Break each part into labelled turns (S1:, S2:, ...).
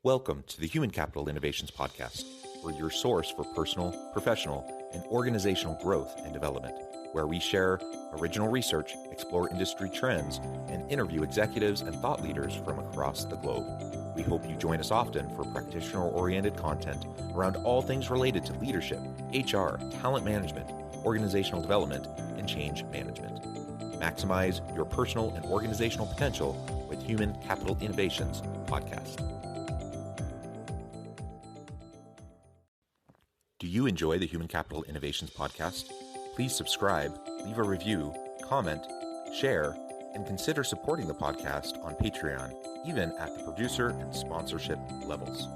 S1: Welcome to the Human Capital Innovations Podcast. We're your source for personal, professional, and organizational growth and development, where we share original research, explore industry trends, and interview executives and thought leaders from across the globe. We hope you join us often for practitioner-oriented content around all things related to leadership, HR, talent management, organizational development, and change management. Maximize your personal and organizational potential with Human Capital Innovations Podcast. Do you enjoy the Human Capital Innovations Podcast? Please subscribe, leave a review, comment, share, and consider supporting the podcast on Patreon, even at the producer and sponsorship levels.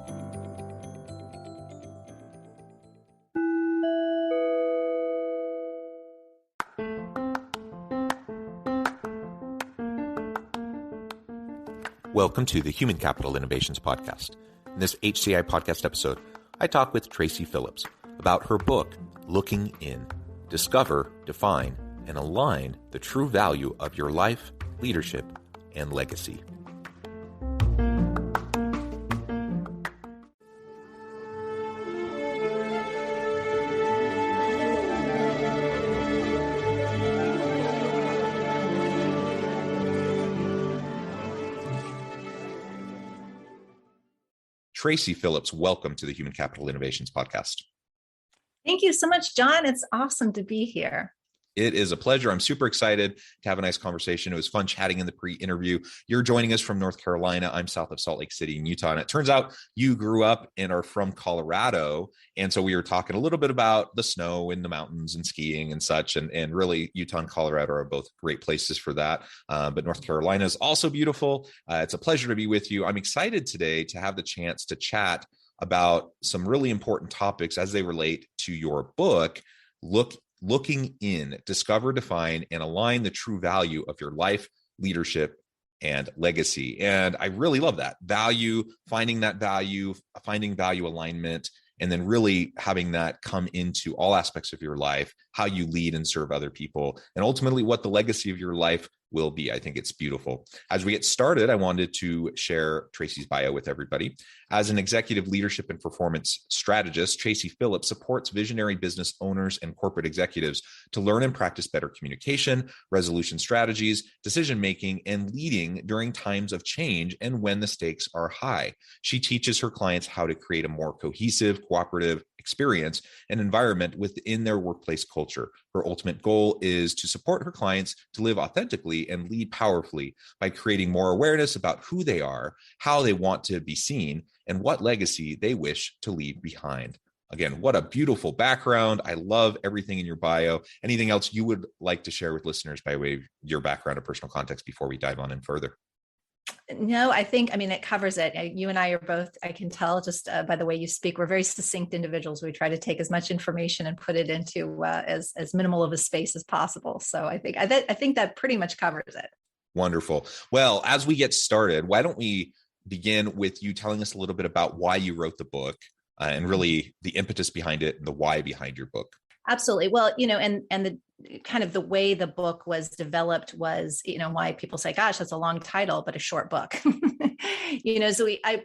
S1: Welcome to the Human Capital Innovations Podcast. In this HCI podcast episode, I talk with Tracy Phillips about her book, Looking In: Discover, Define, and Align the True Value of Your Life, Leadership, and Legacy. Tracy Phillips, welcome to the Human Capital Innovations Podcast.
S2: Thank you so much, John. It's awesome to be here.
S1: It is a pleasure. I'm super excited to have a nice conversation. It was fun chatting in the pre-interview. You're joining us from North Carolina. I'm south of Salt Lake City in Utah. And it turns out you grew up and are from Colorado. And so we were talking a little bit about the snow in the mountains and skiing and such. And really, Utah and Colorado are both great places for that. But North Carolina is also beautiful. It's a pleasure to be with you. I'm excited today to have the chance to chat about some really important topics as they relate to your book, Looking In: Discover, Define, and Align the True Value of Your Life, Leadership, and Legacy. And I really love that value, finding value alignment, and then really having that come into all aspects of your life, how you lead and serve other people, and ultimately what the legacy of your life will be. I think it's beautiful. As we get started, I wanted to share Tracy's bio with everybody. As an executive leadership and performance strategist, Tracy Phillips supports visionary business owners and corporate executives to learn and practice better communication, resolution strategies, decision-making, and leading during times of change and when the stakes are high. She teaches her clients how to create a more cohesive, cooperative experience and environment within their workplace culture. Her ultimate goal is to support her clients to live authentically and lead powerfully by creating more awareness about who they are, how they want to be seen, and what legacy they wish to leave behind. Again, what a beautiful background. I love everything in your bio. Anything else you would like to share with listeners by way of your background or personal context before we dive on in further?
S2: No, it covers it. You and I are both, I can tell just by the way you speak, we're very succinct individuals. We try to take as much information and put it into as minimal of a space as possible. So I think that pretty much covers it.
S1: Wonderful. Well, as we get started, why don't we begin with you telling us a little bit about why you wrote the book and really the impetus behind it and the why behind your book.
S2: Absolutely. Well, and the kind of the way the book was developed was, why people say, gosh, that's a long title, but a short book.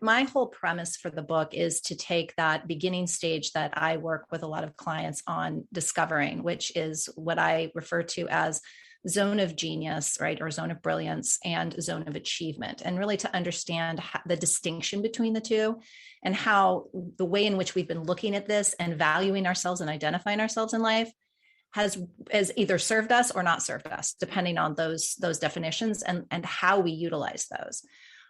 S2: My whole premise for the book is to take that beginning stage that I work with a lot of clients on discovering, which is what I refer to as zone of genius, right? Or zone of brilliance and zone of achievement. And really to understand the distinction between the two and how the way in which we've been looking at this and valuing ourselves and identifying ourselves in life has either served us or not served us, depending on those definitions and how we utilize those.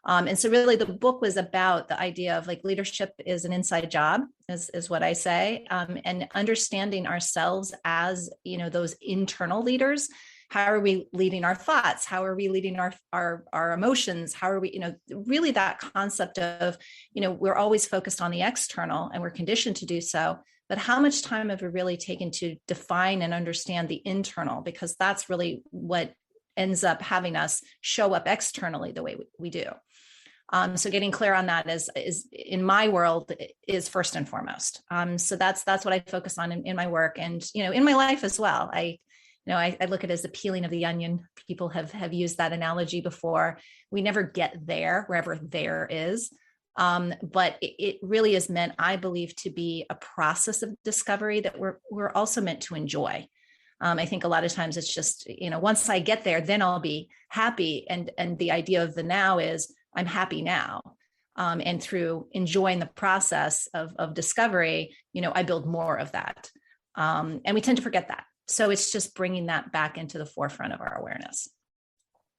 S2: And so really the book was about the idea of leadership is an inside job is what I say, and understanding ourselves as, those internal leaders. How are we leading our thoughts? How are we leading our emotions? How are we, really that concept of, we're always focused on the external and we're conditioned to do so, but how much time have we really taken to define and understand the internal? Because that's really what ends up having us show up externally the way we do. So getting clear on that is in my world is first and foremost. So that's what I focus on in my work and, in my life as well. I look at it as the peeling of the onion. People have used that analogy before. We never get there, wherever there is. But it really is meant, I believe, to be a process of discovery that we're also meant to enjoy. I think a lot of times it's just, once I get there, then I'll be happy. And the idea of the now is I'm happy now. And through enjoying the process of discovery, I build more of that. And we tend to forget that. So it's just bringing that back into the forefront of our awareness.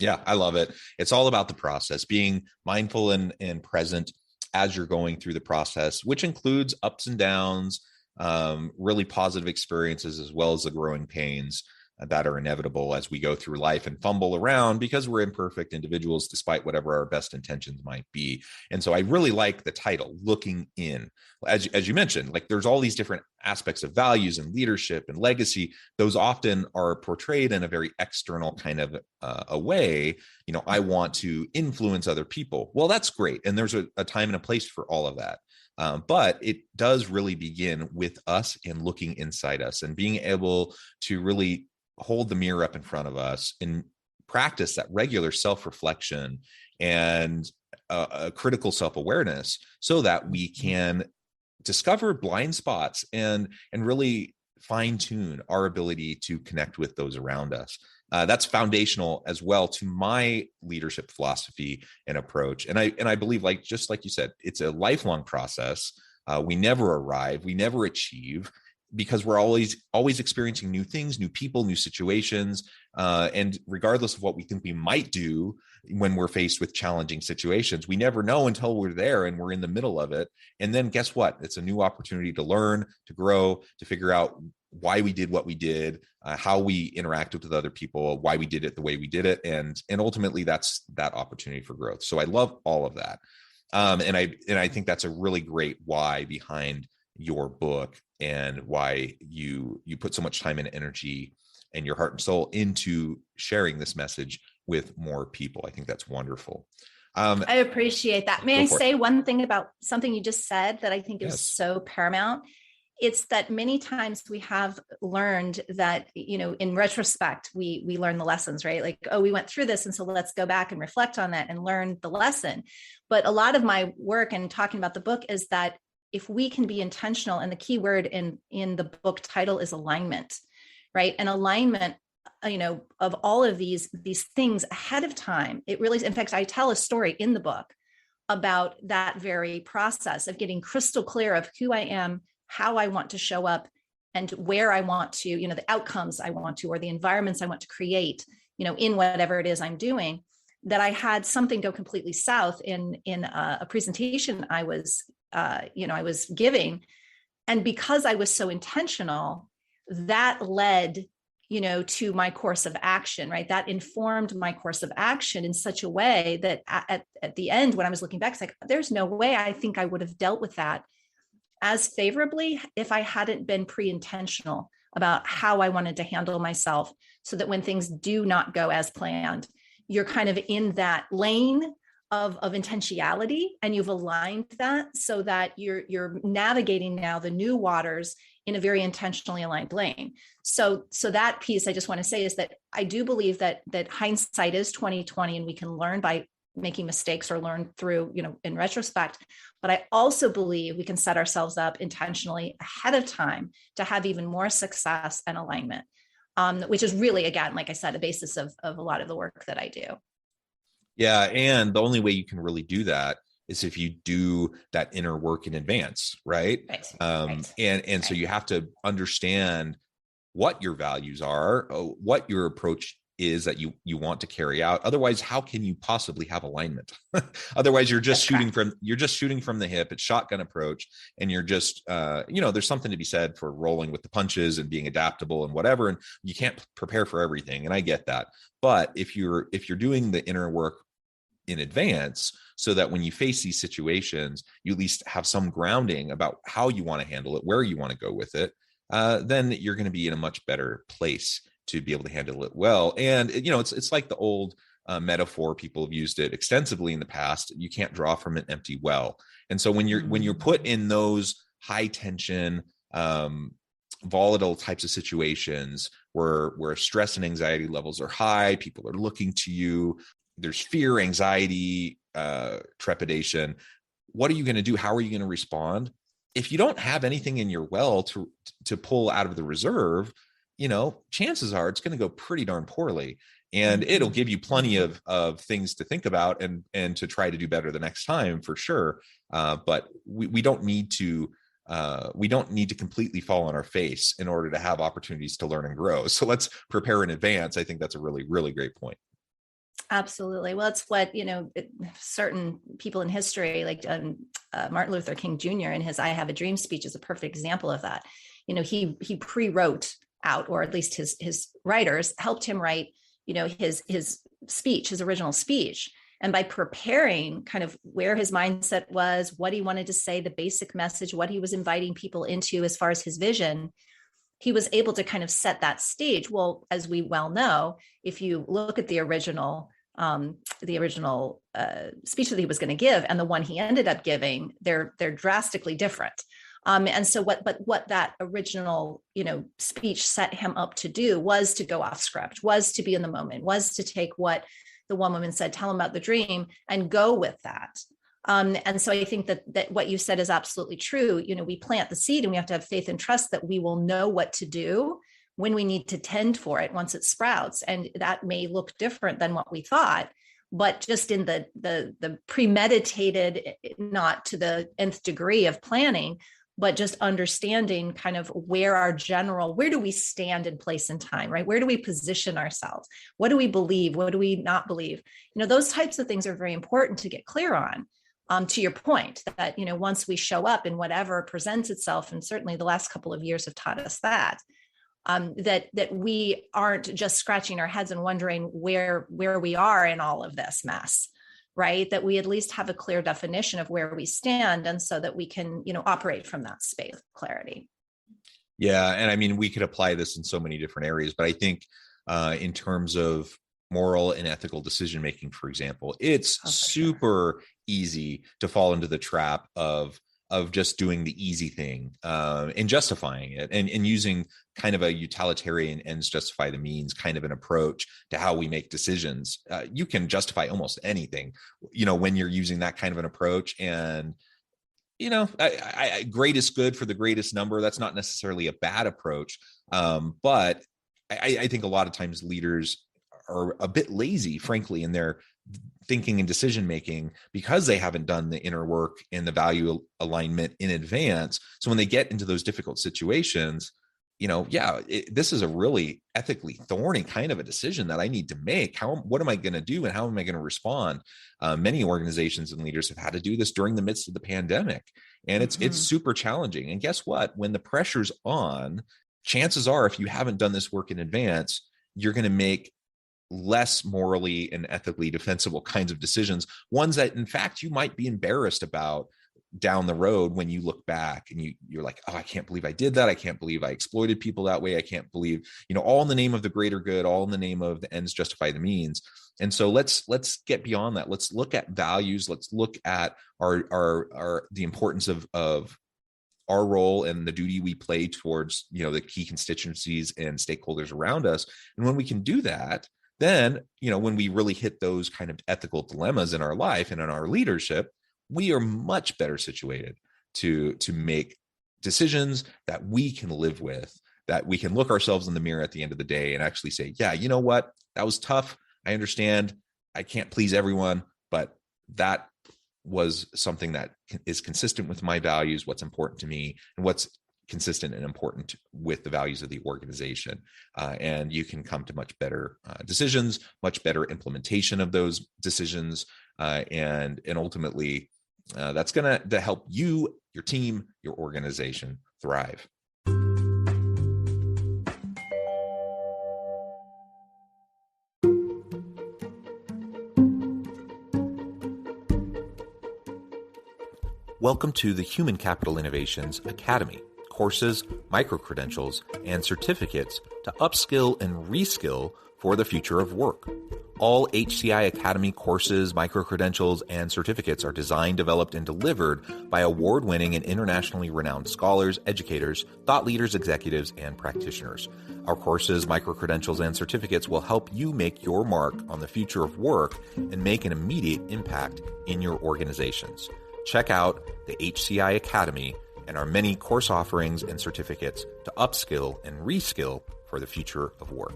S1: Yeah, I love it. It's all about the process, being mindful and present as you're going through the process, which includes ups and downs, really positive experiences, as well as the growing pains that are inevitable as we go through life and fumble around because we're imperfect individuals, despite whatever our best intentions might be. And so I really like the title, Looking In. As you mentioned, like there's all these different aspects of values and leadership and legacy. Those often are portrayed in a very external kind of a way. I want to influence other people. Well, that's great. And there's a time and a place for all of that. But it does really begin with us and looking inside us and being able to really hold the mirror up in front of us and practice that regular self-reflection and a critical self-awareness so that we can discover blind spots and really fine-tune our ability to connect with those around us. That's foundational as well to my leadership philosophy and approach. And I believe, just like you said, it's a lifelong process. We never arrive, we never achieve, because we're always experiencing new things, new people, new situations. And regardless of what we think we might do when we're faced with challenging situations, we never know until we're there and we're in the middle of it. And then guess what? It's a new opportunity to learn, to grow, to figure out why we did what we did, how we interacted with other people, why we did it the way we did it. And ultimately that's that opportunity for growth. So I love all of that. And I think that's a really great why behind your book and why you put so much time and energy and your heart and soul into sharing this message with more people. I think that's wonderful.
S2: I appreciate that. May I say one thing about something you just said that I think is so paramount? It's that many times we have learned that, in retrospect, we learn the lessons, right? Like, oh, we went through this. And so let's go back and reflect on that and learn the lesson. But a lot of my work and talking about the book is that if we can be intentional, and the key word in the book title is alignment, right? And alignment, of all of these things ahead of time, it really, in fact, I tell a story in the book about that very process of getting crystal clear of who I am, how I want to show up, and where I want to, the outcomes I want to, or the environments I want to create, in whatever it is I'm doing. That I had something go completely south in a presentation I was giving. And because I was so intentional, that led, to my course of action, right? That informed my course of action in such a way that at the end, when I was looking back, it's like, there's no way I think I would have dealt with that as favorably if I hadn't been pre-intentional about how I wanted to handle myself, so that when things do not go as planned, you're kind of in that lane of intentionality, and you've aligned that so that you're navigating now the new waters in a very intentionally aligned lane. So that piece I just want to say is that I do believe that hindsight is 2020, and we can learn by making mistakes or learn through, in retrospect. But I also believe we can set ourselves up intentionally ahead of time to have even more success and alignment, which is really, again, like I said, a basis of a lot of the work that I do.
S1: Yeah. And the only way you can really do that is if you do that inner work in advance, right?
S2: Right.
S1: And so you have to understand what your values are, what your approach is that you want to carry out. Otherwise, how can you possibly have alignment? Otherwise, you're just shooting from the hip. It's shotgun approach, and you're just there's something to be said for rolling with the punches and being adaptable and whatever. And you can't prepare for everything, and I get that. But if you're doing the inner work in advance, so that when you face these situations, you at least have some grounding about how you want to handle it, where you want to go with it, then you're going to be in a much better place to be able to handle it well. And it's like the old metaphor, people have used it extensively in the past. You can't draw from an empty well. And so when you're put in those high tension, volatile types of situations where stress and anxiety levels are high, people are looking to you, there's fear, anxiety, trepidation. what are you going to do? How are you going to respond? If you don't have anything in your well to pull out of the reserve, chances are it's going to go pretty darn poorly, and it'll give you plenty of things to think about and to try to do better the next time for sure. But we don't need to completely fall on our face in order to have opportunities to learn and grow. So let's prepare in advance. I think that's a really, really great point.
S2: Absolutely. Well, it's what, certain people in history, like Martin Luther King Jr. in his I Have a Dream speech is a perfect example of that. He pre-wrote out, or at least his writers helped him write, his speech, his original speech. And by preparing kind of where his mindset was, what he wanted to say, the basic message, what he was inviting people into as far as his vision, he was able to kind of set that stage. Well, as we well know, if you look at the original speech that he was going to give and the one he ended up giving, they're drastically different. And so what that original, speech set him up to do was to go off script, was to be in the moment, was to take what the one woman said, tell him about the dream and go with that. And so I think that what you said is absolutely true. We plant the seed and we have to have faith and trust that we will know what to do when we need to tend for it once it sprouts. And that may look different than what we thought, but just in the premeditated, not to the nth degree of planning, but just understanding kind of where do we stand in place and time, right? Where do we position ourselves? What do we believe? What do we not believe? Those types of things are very important to get clear on. To your point that, once we show up in whatever presents itself, and certainly the last couple of years have taught us that we aren't just scratching our heads and wondering where we are in all of this mess, right? That we at least have a clear definition of where we stand, and so that we can, operate from that space of clarity.
S1: Yeah. And I mean, we could apply this in so many different areas, but I think in terms of moral and ethical decision-making, for example, it's super easy to fall into the trap of just doing the easy thing and justifying it and using kind of a utilitarian ends justify the means kind of an approach to how we make decisions. You can justify almost anything, when you're using that kind of an approach. And, greatest good for the greatest number. That's not necessarily a bad approach. But I think a lot of times leaders are a bit lazy, frankly, in their thinking and decision making because they haven't done the inner work and the value alignment in advance. So when they get into those difficult situations, this is a really ethically thorny kind of a decision that I need to make. What am I going to do and how am I going to respond? Many organizations and leaders have had to do this during the midst of the pandemic, and it's super challenging. And guess what? When the pressure's on, chances are, if you haven't done this work in advance, you're going to make less morally and ethically defensible kinds of decisions, ones that in fact you might be embarrassed about down the road when you look back and you're like, oh, I can't believe I did that. I can't believe I exploited people that way. I can't believe, all in the name of the greater good, all in the name of the ends justify the means. And so let's get beyond that. Let's look at values. Let's look at the importance of our role and the duty we play towards, the key constituencies and stakeholders around us. And when we can do that, then, when we really hit those kind of ethical dilemmas in our life and in our leadership, we are much better situated to make decisions that we can live with, that we can look ourselves in the mirror at the end of the day and actually say, yeah, you know what? That was tough. I understand. I can't please everyone, but that was something that is consistent with my values, what's important to me, and what's consistent and important with the values of the organization. And you can come to much better decisions, much better implementation of those decisions. And ultimately, that's going to help you, your team, your organization thrive. Welcome to the Human Capital Innovations Academy. Courses, micro-credentials, and certificates to upskill and reskill for the future of work. All HCI Academy courses, micro-credentials, and certificates are designed, developed, and delivered by award-winning and internationally renowned scholars, educators, thought leaders, executives, and practitioners. Our courses, micro-credentials, and certificates will help you make your mark on the future of work and make an immediate impact in your organizations. Check out the HCI Academy and our many course offerings and certificates to upskill and reskill for the future of work.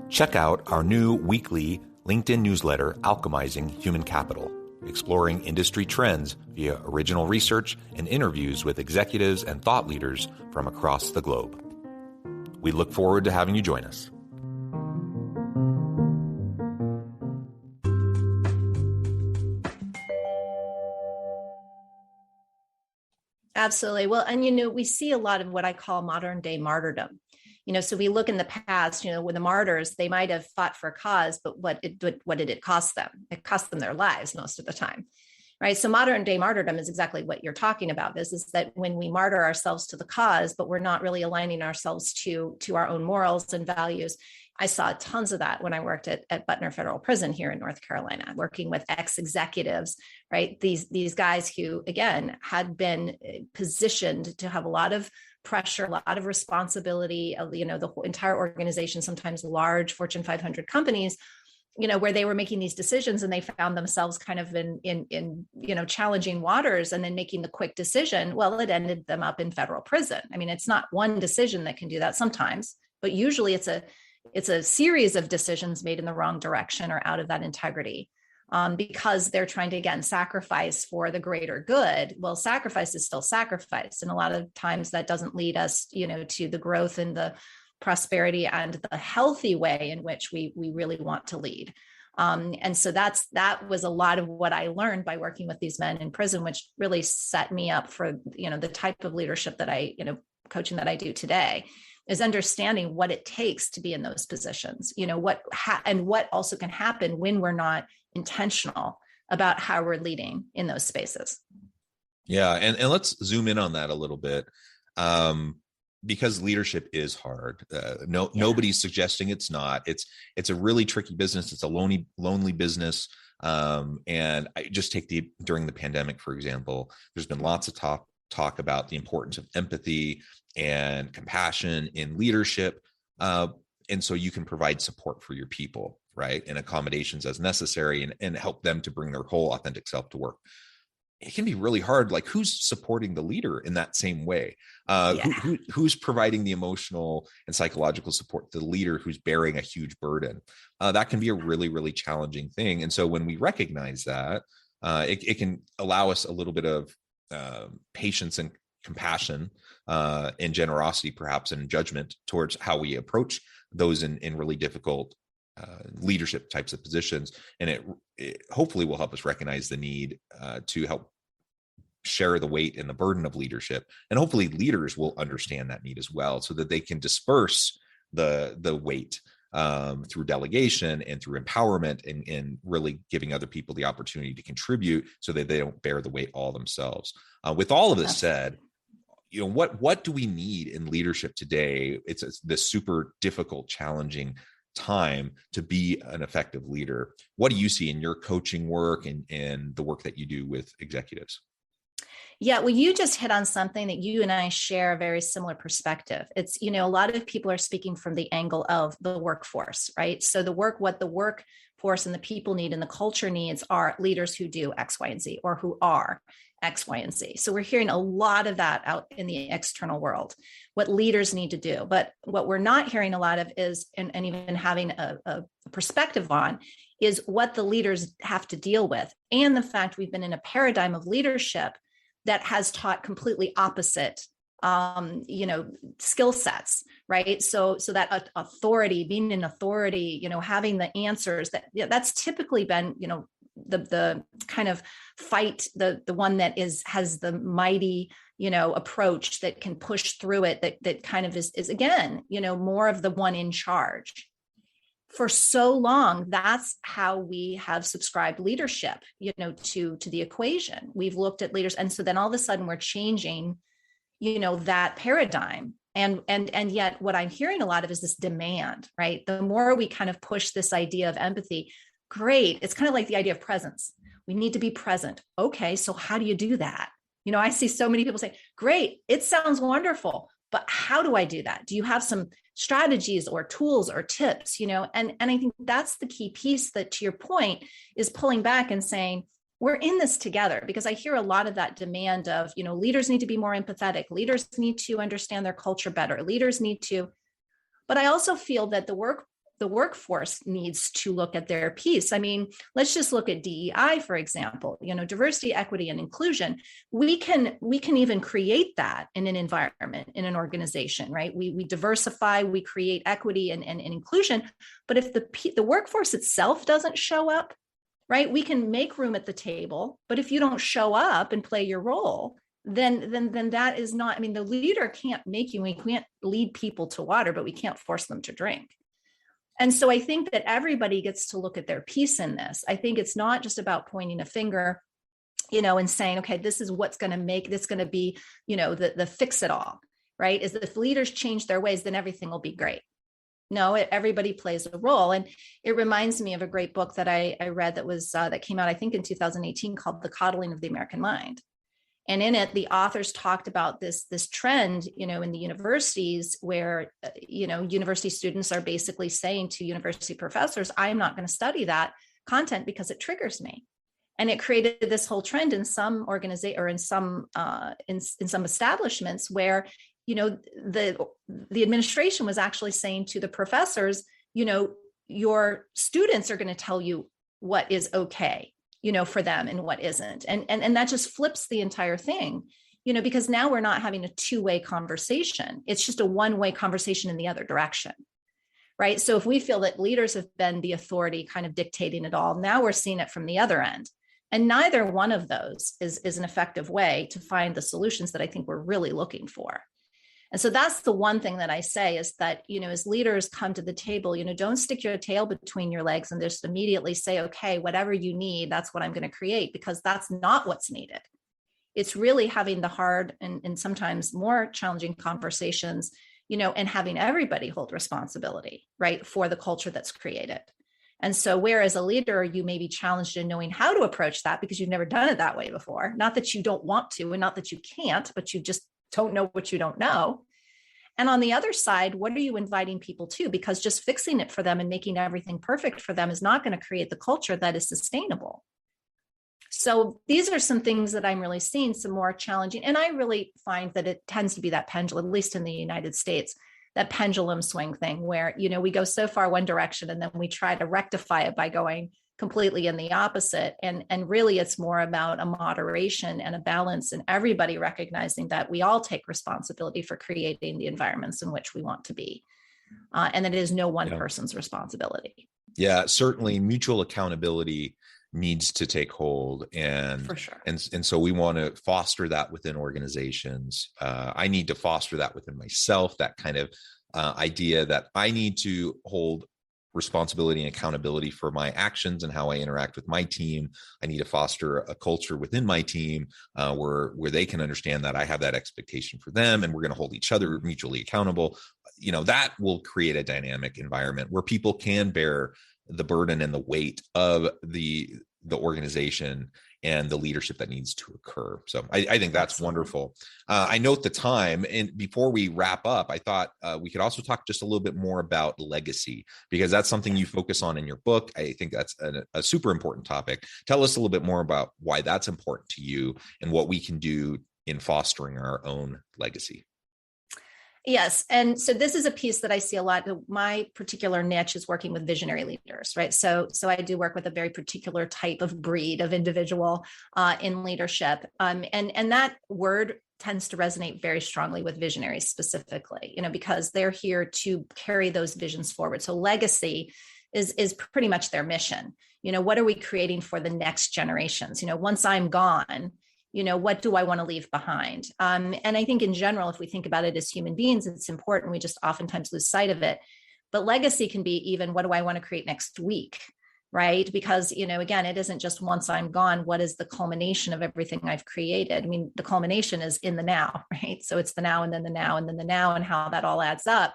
S1: Check out our new weekly LinkedIn newsletter, Alchemizing Human Capital, exploring industry trends via original research and interviews with executives and thought leaders from across the globe. We look forward to having you join us.
S2: Absolutely. Well, and we see a lot of what I call modern day martyrdom. So we look in the past, with the martyrs, they might have fought for a cause, but what did it cost them? It cost them their lives most of the time, right? So modern day martyrdom is exactly what you're talking about. Is that when we martyr ourselves to the cause, but we're not really aligning ourselves to our own morals and values. I saw tons of that when I worked at Butner Federal Prison here in North Carolina, working with ex-executives, right? These guys who, again, had been positioned to have a lot of pressure, a lot of responsibility, the whole entire organization, sometimes large Fortune 500 companies, where they were making these decisions and they found themselves kind of in challenging waters, and then making the quick decision. Well, it ended them up in federal prison. I mean, it's not one decision that can do that sometimes, but usually it's a series of decisions made in the wrong direction or out of that integrity. Because they're trying to, again, sacrifice for the greater good. Well, sacrifice is still sacrifice. And a lot of times that doesn't lead us, to the growth and the prosperity and the healthy way in which we really want to lead. And so that was a lot of what I learned by working with these men in prison, which really set me up for, the type of leadership that coaching that I do today, is understanding what it takes to be in those positions, and what also can happen when we're not intentional about how we're leading in those spaces.
S1: Yeah. And let's zoom in on that a little bit. Because leadership is hard. Nobody's suggesting it's not. It's a really tricky business. It's a lonely business. And I just take during the pandemic, for example, there's been lots of talk about the importance of empathy and compassion in leadership. And so you can provide support for your people, right? And accommodations as necessary, and help them to bring their whole authentic self to work. It can be really hard. Like, who's supporting the leader in that same way? Who's providing the emotional and psychological support to the leader who's bearing a huge burden? That can be a really, really challenging thing. And so when we recognize that, it can allow us a little bit of patience and compassion and generosity, perhaps, and judgment towards how we approach those in really difficult leadership types of positions. And it hopefully will help us recognize the need to help share the weight and the burden of leadership. And hopefully leaders will understand that need as well, so that they can disperse the weight through delegation and through empowerment, and really giving other people the opportunity to contribute, so that they don't bear the weight all themselves. With all of this said, what do we need in leadership today? It's this super difficult, challenging time to be an effective leader. What do you see in your coaching work and the work that you do with executives?
S2: Yeah, well, you just hit on something that you and I share a very similar perspective. It's, a lot of people are speaking from the angle of the workforce, right? So what the workforce and the people need and the culture needs are leaders who do X, Y, and Z, or who are X, Y, and Z. So we're hearing a lot of that out in the external world, what leaders need to do. But what we're not hearing a lot of is, and even having a perspective on, is what the leaders have to deal with. And the fact we've been in a paradigm of leadership that has taught completely opposite, skill sets, right? So that authority, being an authority, having the answers, that's typically been, the kind of fight, the one that has the mighty, approach that can push through it, that kind of is again, more of the one in charge. For so long, that's how we have subscribed leadership, to the equation. We've looked at leaders. And so then all of a sudden we're changing, that paradigm. And yet what I'm hearing a lot of is this demand, right? The more we kind of push this idea of empathy, great. It's kind of like the idea of presence. We need to be present. Okay, so how do you do that? I see so many people say, great, it sounds wonderful, but how do I do that? Do you have some strategies or tools or tips, and I think that's the key piece, that to your point is pulling back and saying, we're in this together. Because I hear a lot of that demand of, leaders need to be more empathetic. Leaders need to understand their culture better. Leaders need to, but I also feel that the workforce needs to look at their piece. I mean, let's just look at DEI, for example, diversity, equity, and inclusion. We can even create that in an environment, in an organization, right? We diversify, we create equity and inclusion. But if the workforce itself doesn't show up, right, we can make room at the table, but if you don't show up and play your role, then that is not, I mean, the leader can't make you, we can't lead people to water, but we can't force them to drink. And so I think that everybody gets to look at their piece in this. I think it's not just about pointing a finger, and saying, okay, this is what's going to make this going to be, the fix it all, right? Is that if leaders change their ways, then everything will be great. No, everybody plays a role. And it reminds me of a great book that I read that came out, I think in 2018, called The Coddling of the American Mind. And in it, the authors talked about this trend, in the universities where, university students are basically saying to university professors, I'm not going to study that content because it triggers me. And it created this whole trend in some organization or in some establishments where, the administration was actually saying to the professors, your students are going to tell you what is okay, for them and what isn't. And that just flips the entire thing, because now we're not having a two-way conversation. It's just a one-way conversation in the other direction, right? So if we feel that leaders have been the authority kind of dictating it all, now we're seeing it from the other end. And neither one of those is an effective way to find the solutions that I think we're really looking for. And so that's the one thing that I say is that, as leaders come to the table, don't stick your tail between your legs and just immediately say, okay, whatever you need, that's what I'm going to create, because that's not what's needed. It's really having the hard and sometimes more challenging conversations, and having everybody hold responsibility, right, for the culture that's created. And so whereas a leader, you may be challenged in knowing how to approach that because you've never done it that way before. Not that you don't want to, and not that you can't, but you just don't know what you don't know. And on the other side, what are you inviting people to? Because just fixing it for them and making everything perfect for them is not going to create the culture that is sustainable. So these are some things that I'm really seeing some more challenging. And I really find that it tends to be that pendulum, at least in the United States, that pendulum swing thing where, we go so far one direction and then we try to rectify it by going completely in the opposite. And really it's more about a moderation and a balance, and everybody recognizing that we all take responsibility for creating the environments in which we want to be. And that it is no one person's responsibility.
S1: Yeah, certainly mutual accountability needs to take hold. And
S2: for sure.
S1: And so we want to foster that within organizations. I need to foster that within myself, that kind of idea that I need to hold responsibility and accountability for my actions and how I interact with my team. I need to foster a culture within my team where they can understand that I have that expectation for them, and we're going to hold each other mutually accountable. That will create a dynamic environment where people can bear the burden and the weight of the organization and the leadership that needs to occur. So I think that's wonderful. I note the time, and before we wrap up, I thought we could also talk just a little bit more about legacy, because that's something you focus on in your book. I think that's a super important topic. Tell us a little bit more about why that's important to you and what we can do in fostering our own legacy.
S2: Yes. And so this is a piece that I see a lot. My particular niche is working with visionary leaders, right? So I do work with a very particular type of breed of individual in leadership. And that word tends to resonate very strongly with visionaries specifically, because they're here to carry those visions forward. So legacy is pretty much their mission. What are we creating for the next generations? Once I'm gone, what do I want to leave behind? And I think in general, if we think about it as human beings, it's important. We just oftentimes lose sight of it. But legacy can be even, what do I want to create next week? Right? Because, again, it isn't just once I'm gone, what is the culmination of everything I've created? I mean, the culmination is in the now, right? So it's the now and then the now and then the now and how that all adds up.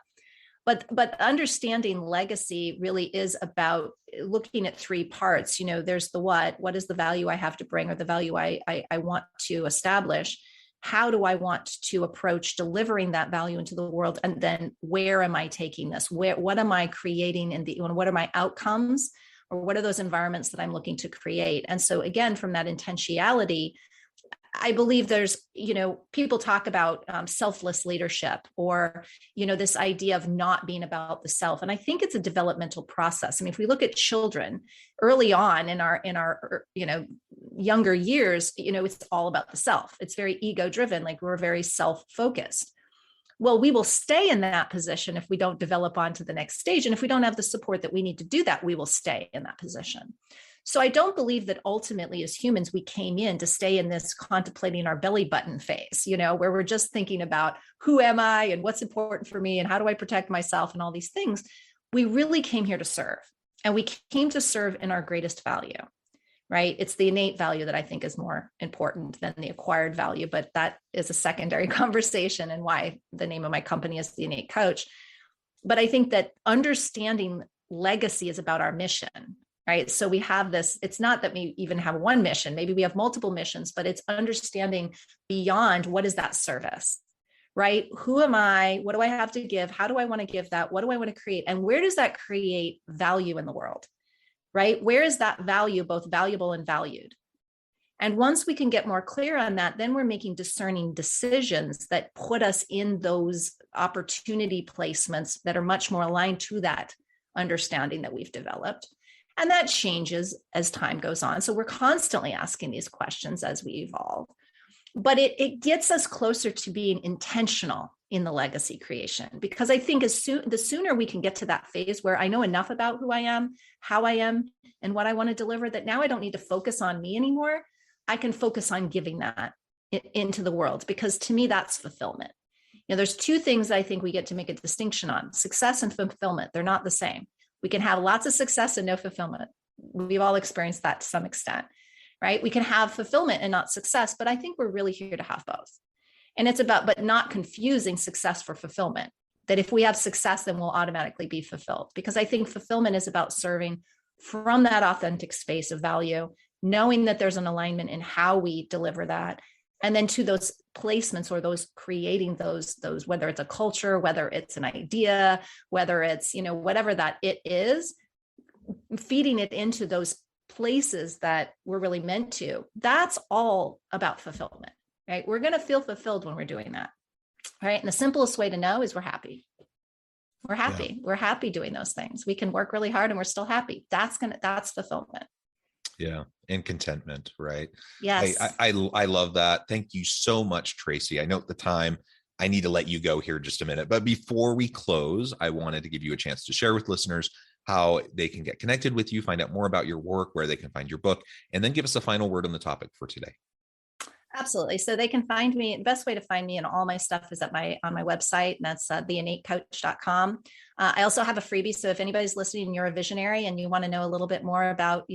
S2: But understanding legacy really is about looking at three parts. There's the what is the value I have to bring, or the value I want to establish? how do I want to approach delivering that value into the world? And then where am I taking this? What am I creating what are my outcomes, or what are those environments that I'm looking to create? And so again, from that intentionality, I believe there's, people talk about selfless leadership, or, this idea of not being about the self. And I think it's a developmental process. I mean, if we look at children early on in our younger years, it's all about the self. It's very ego driven. Like, we're very self-focused. Well, we will stay in that position if we don't develop onto the next stage. And if we don't have the support that we need to do that, we will stay in that position. So I don't believe that ultimately as humans, we came in to stay in this contemplating our belly button phase, where we're just thinking about who am I and what's important for me and how do I protect myself and all these things. We really came here to serve, and we came to serve in our greatest value, right? It's the innate value that I think is more important than the acquired value, but that is a secondary conversation, and why the name of my company is The Innate Coach. But I think that understanding legacy is about our mission, right? So we have this, it's not that we even have one mission, maybe we have multiple missions, but it's understanding beyond what is that service, right? Who am I? What do I have to give? How do I want to give that? What do I want to create? And where does that create value in the world, right? Where is that value both valuable and valued? And once we can get more clear on that, then we're making discerning decisions that put us in those opportunity placements that are much more aligned to that understanding that we've developed. And that changes as time goes on. So we're constantly asking these questions as we evolve. But it gets us closer to being intentional in the legacy creation, because I think the sooner we can get to that phase where I know enough about who I am, how I am, and what I want to deliver, that now I don't need to focus on me anymore. I can focus on giving that into the world, because to me, that's fulfillment. There's two things I think we get to make a distinction on: success and fulfillment. They're not the same. We can have lots of success and no fulfillment. We've all experienced that to some extent, right? We can have fulfillment and not success, but I think we're really here to have both. And it's about, but not confusing success for fulfillment, that if we have success, then we'll automatically be fulfilled. Because I think fulfillment is about serving from that authentic space of value, knowing that there's an alignment in how we deliver that. And then to those placements, or those creating those, whether it's a culture, whether it's an idea, whether it's, whatever that it is, feeding it into those places that we're really meant to. That's all about fulfillment, right? We're going to feel fulfilled when we're doing that, right? And the simplest way to know is we're happy. We're happy. Yeah. We're happy doing those things. We can work really hard and we're still happy. That's fulfillment.
S1: Yeah. And contentment, right?
S2: Yes.
S1: I love that. Thank you so much, Tracy. I know at the time I need to let you go here just a minute, but before we close, I wanted to give you a chance to share with listeners how they can get connected with you, find out more about your work, where they can find your book, and then give us a final word on the topic for today.
S2: Absolutely. So they can find me. The best way to find me and all my stuff is on my website, and that's theinnatecoach.com. I also have a freebie. So if anybody's listening and you're a visionary and you want to know a little bit more about,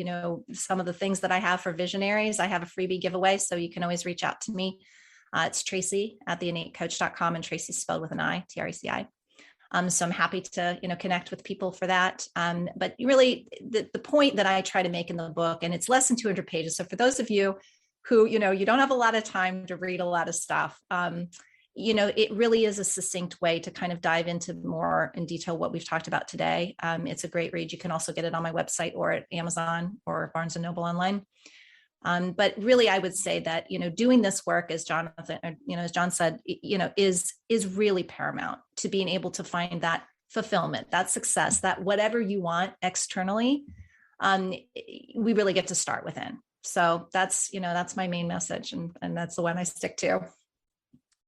S2: some of the things that I have for visionaries, I have a freebie giveaway. So you can always reach out to me. It's Tracy at theinnatecoach.com, and Tracy spelled with an I, TRACI. So I'm happy to, connect with people for that. But really the point that I try to make in the book, and it's less than 200 pages. So for those of you who, you don't have a lot of time to read a lot of stuff, it really is a succinct way to kind of dive into more in detail what we've talked about today. It's a great read. You can also get it on my website or at Amazon or Barnes & Noble online. But really, I would say that, doing this work, as John said, is really paramount to being able to find that fulfillment, that success, that whatever you want externally, we really get to start within. So that's my main message. And that's the one I stick to.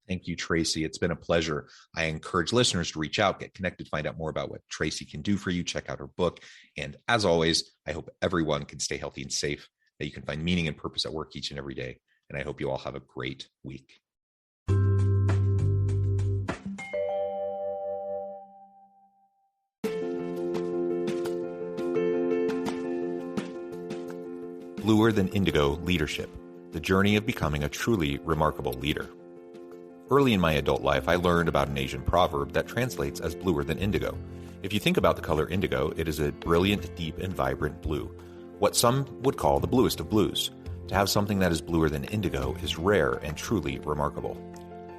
S1: Thank you, Tracy. It's been a pleasure. I encourage listeners to reach out, get connected, find out more about what Tracy can do for you, check out her book. And as always, I hope everyone can stay healthy and safe, that you can find meaning and purpose at work each and every day. And I hope you all have a great week. Bluer Than Indigo Leadership, the journey of becoming a truly remarkable leader. Early in my adult life, I learned about an Asian proverb that translates as bluer than indigo. If you think about the color indigo, it is a brilliant, deep, and vibrant blue, what some would call the bluest of blues. To have something that is bluer than indigo is rare and truly remarkable.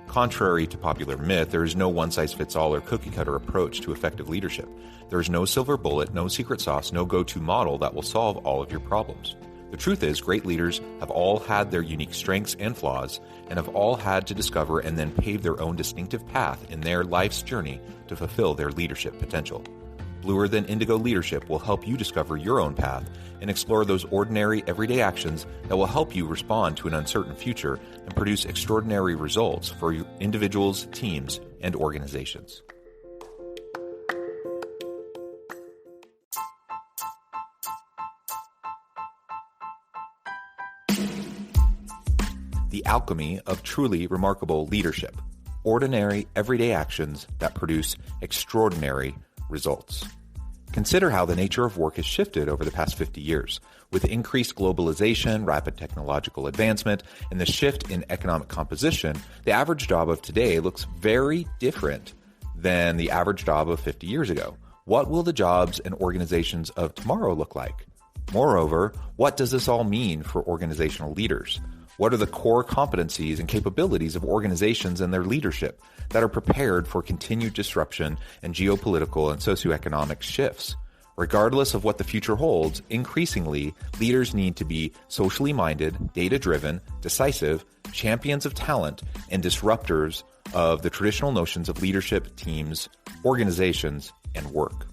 S1: Contrary to popular myth, there is no one-size-fits-all or cookie-cutter approach to effective leadership. There is no silver bullet, no secret sauce, no go-to model that will solve all of your problems. The truth is, great leaders have all had their unique strengths and flaws, and have all had to discover and then pave their own distinctive path in their life's journey to fulfill their leadership potential. Bluer Than Indigo Leadership will help you discover your own path and explore those ordinary, everyday actions that will help you respond to an uncertain future and produce extraordinary results for your individuals, teams, and organizations. The alchemy of truly remarkable leadership. Ordinary, everyday actions that produce extraordinary results. Consider how the nature of work has shifted over the past 50 years. With increased globalization, rapid technological advancement, and the shift in economic composition, the average job of today looks very different than the average job of 50 years ago. What will the jobs and organizations of tomorrow look like? Moreover, what does this all mean for organizational leaders? What are the core competencies and capabilities of organizations and their leadership that are prepared for continued disruption and geopolitical and socioeconomic shifts? Regardless of what the future holds, increasingly, leaders need to be socially minded, data-driven, decisive, champions of talent, and disruptors of the traditional notions of leadership, teams, organizations, and work.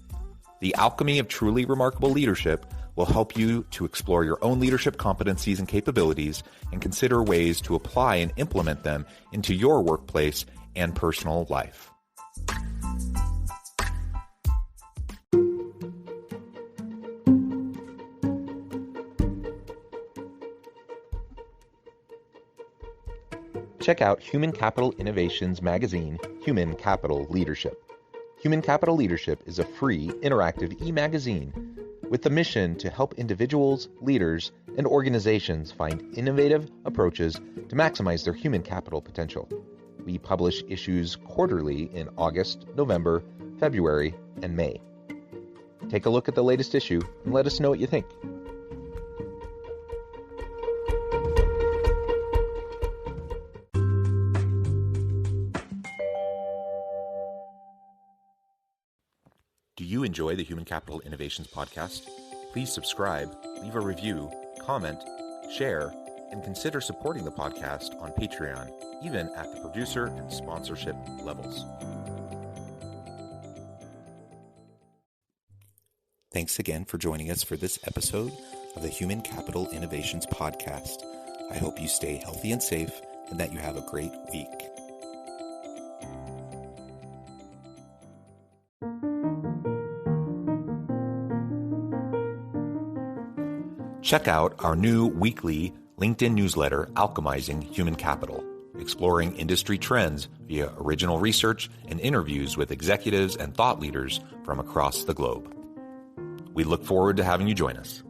S1: The alchemy of truly remarkable leadership will help you to explore your own leadership competencies and capabilities and consider ways to apply and implement them into your workplace and personal life. Check out Human Capital Innovations magazine, Human Capital Leadership. Human Capital Leadership is a free, interactive e-magazine with the mission to help individuals, leaders, and organizations find innovative approaches to maximize their human capital potential. We publish issues quarterly in August, November, February, and May. Take a look at the latest issue and let us know what you think. Do you enjoy the Human Capital Innovations podcast? Please subscribe, leave a review, comment, share, and consider supporting the podcast on Patreon, even at the producer and sponsorship levels. Thanks again for joining us for this episode of the Human Capital Innovations podcast. I hope you stay healthy and safe and that you have a great week. Check out our new weekly LinkedIn newsletter, Alchemizing Human Capital, exploring industry trends via original research and interviews with executives and thought leaders from across the globe. We look forward to having you join us.